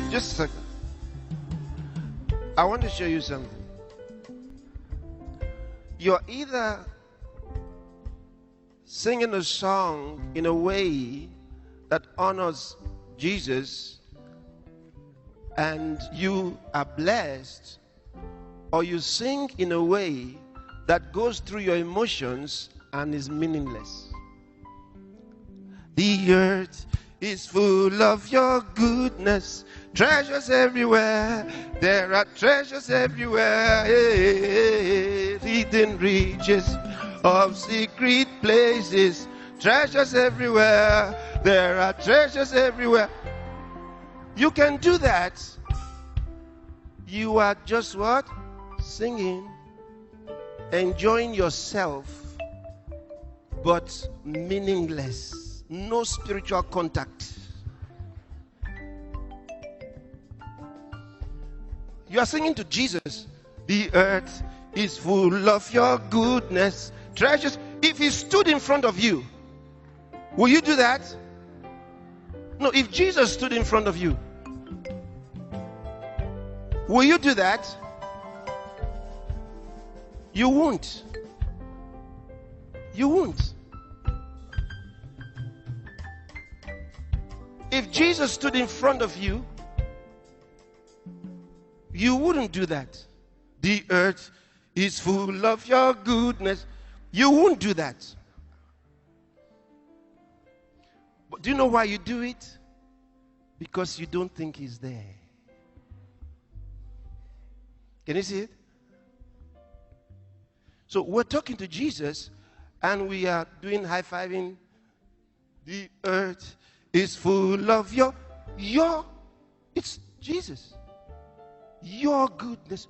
Just a second. I want to show you something. You're either singing a song in a way that honors Jesus and you are blessed, or you sing in a way that goes through your emotions and is meaningless. The earth is full of your goodness, treasures everywhere. There are treasures everywhere, hidden riches of secret places, treasures everywhere. There are treasures everywhere. You can do that. You are just what? Singing, enjoying yourself, but meaningless. No spiritual contact. You are singing to Jesus. The earth is full of your goodness, treasures. If he stood in front of you, will you do that? No, if Jesus stood in front of you, will you do that? You won't. You won't. If Jesus stood in front of you, you wouldn't do that. The earth is full of your goodness. You won't do that. But do you know why you do it? Because you don't think he's there. Can you see it? So we're talking to Jesus and we are doing high-fiving. The earth is full of it's Jesus. Your goodness,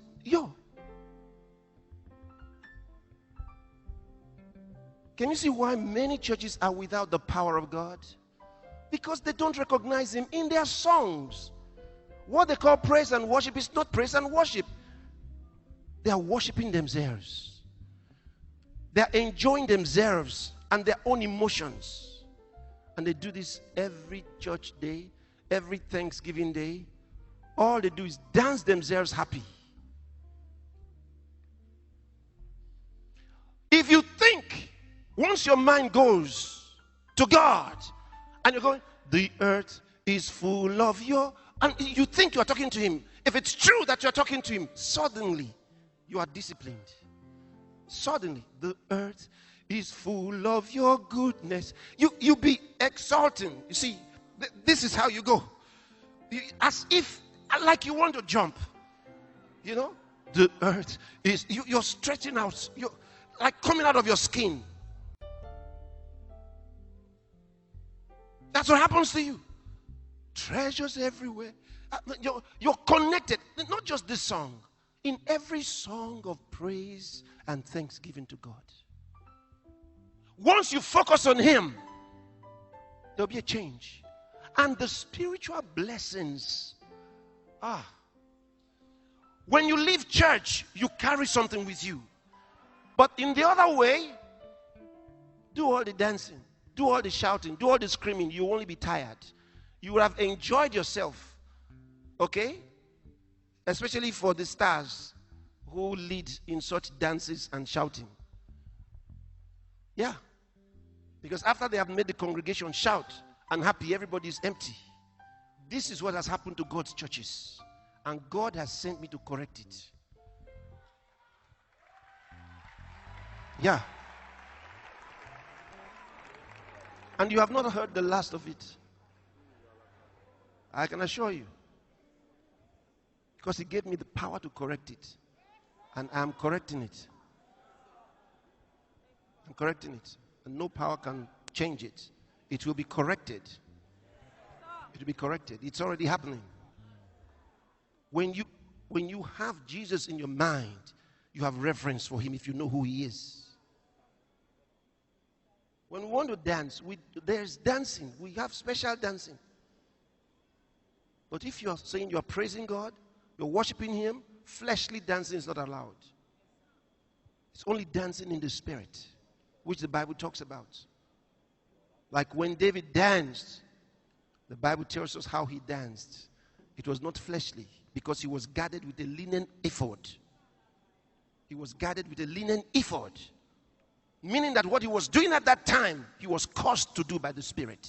Can you see why many churches are without the power of God? Because they don't recognize him in their songs. What they call praise and worship is not praise and worship. They are worshiping themselves. They are enjoying themselves and their own emotions. And they do this every church day, every Thanksgiving day. All they do is dance themselves happy. If you think, once your mind goes to God, and you're going, the earth is full of and you think you are talking to him. If it's true that you're talking to him, suddenly you are disciplined. Suddenly, the earth is full of your goodness. You be exalting. You see, this is how you go. As if, like you want to jump. You know, the earth is, you're stretching out. You're like coming out of your skin. That's what happens to you. Treasures everywhere. You're connected. Not just this song. In every song of praise and thanksgiving to God. Once you focus on him, there'll be a change. And the spiritual blessings. When you leave church, you carry something with you. But in the other way, do all the dancing, do all the shouting, do all the screaming. You will only be tired. You will have enjoyed yourself. Okay? Especially for the stars who lead in such dances and shouting. Yeah. Because after they have made the congregation shout and happy, everybody is empty. This is what has happened to God's churches. And God has sent me to correct it. Yeah. And you have not heard the last of it. I can assure you. Because he gave me the power to correct it. And I'm correcting it. I'm correcting it. And no power can change it. It will be corrected. It will be corrected. It's already happening. When you have Jesus in your mind, you have reverence for him if you know who he is. When we want to dance, there's dancing. We have special dancing. But if you are saying you are praising God, you're worshiping him, fleshly dancing is not allowed. It's only dancing in the spirit, which the Bible talks about. Like when David danced, the Bible tells us how he danced. It was not fleshly, because he was guarded with a linen ephod. He was guarded with a linen ephod. Meaning that what he was doing at that time, he was caused to do by the Spirit.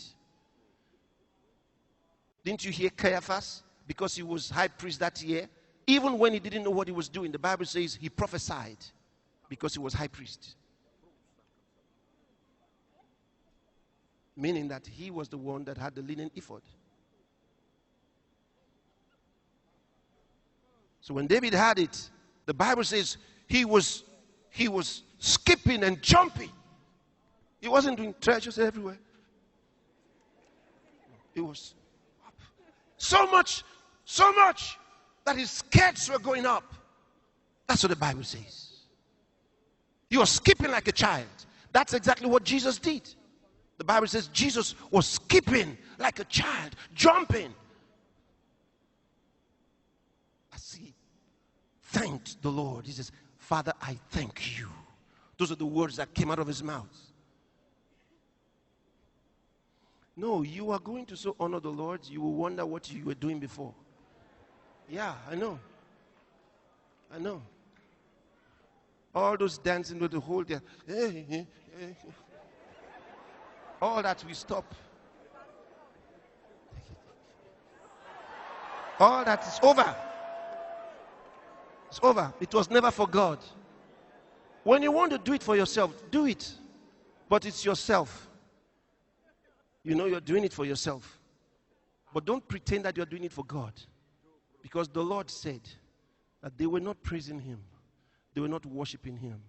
Didn't you hear Caiaphas? Because he was high priest that year, even when he didn't know what he was doing, the Bible says he prophesied because he was high priest. Meaning that he was the one that had the linen ephod. So when David had it, the Bible says he was skipping and jumping. He wasn't doing treasures everywhere. He was up. So much that his skirts were going up. That's what the Bible says. He was skipping like a child. That's exactly what Jesus did. The Bible says Jesus was skipping like a child, jumping. As he thanked the Lord, he says, Father, I thank you. Those are the words that came out of his mouth. No, you are going to so honor the Lord, you will wonder what you were doing before. Yeah, I know. I know. All those dancing with the whole day. All that we stop. All that is over. It's over. It was never for God. When you want to do it for yourself, do it. But it's yourself. You know you're doing it for yourself. But don't pretend that you're doing it for God. Because the Lord said that they were not praising him. They were not worshiping him.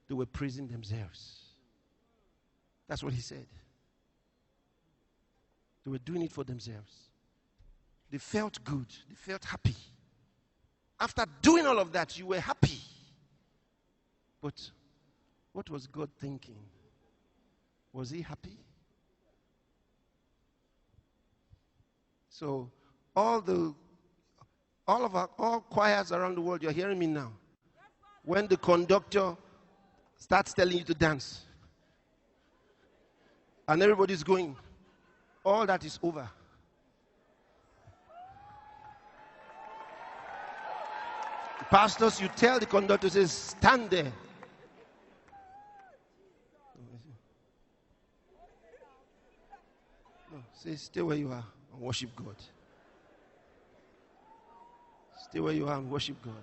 They were praising themselves. That's what he said. They were doing it for themselves. They felt good. They felt happy. After doing all of that, you were happy. But what was God thinking? Was he happy? So all choirs around the world, you're hearing me now. When the conductor starts telling you to dance, and everybody's going, all that is over. Pastors, you tell the conductor, says, stand there. No, say, stay where you are and worship God. Stay where you are and worship God.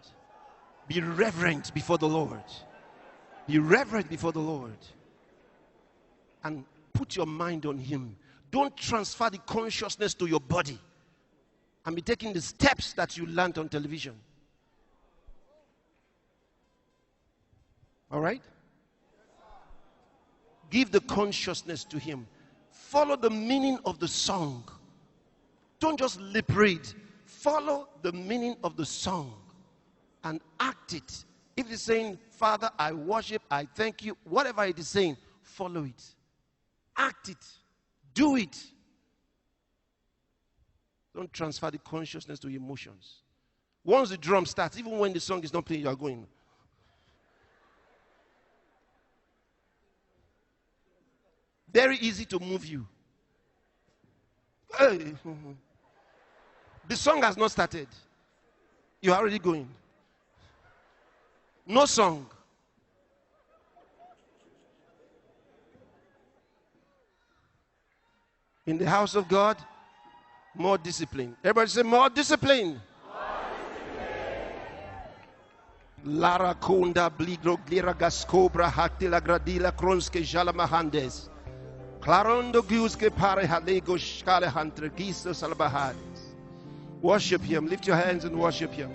Be reverent before the Lord. Be reverent before the Lord. And put your mind on him. Don't transfer the consciousness to your body. And be taking the steps that you learned on television. All right? Give the consciousness to him. Follow the meaning of the song. Don't just lip read. Follow the meaning of the song and act it. If it's saying, Father, I worship, I thank you, whatever it is saying, follow it. Act it. Do it. Don't transfer the consciousness to emotions. Once the drum starts, even when the song is not playing, you are going. Very easy to move you. Hey. The song has not started. You are already going. No song. In the house of God, more discipline. Everybody say more discipline. Lara Kunda Bligro Glira Gascobra Hatila Gradila Kronske Jalamahandes. Clarondo Guske Pare Halego Shkale Hunter Giso Salabahades. Worship him. Lift your hands and worship him.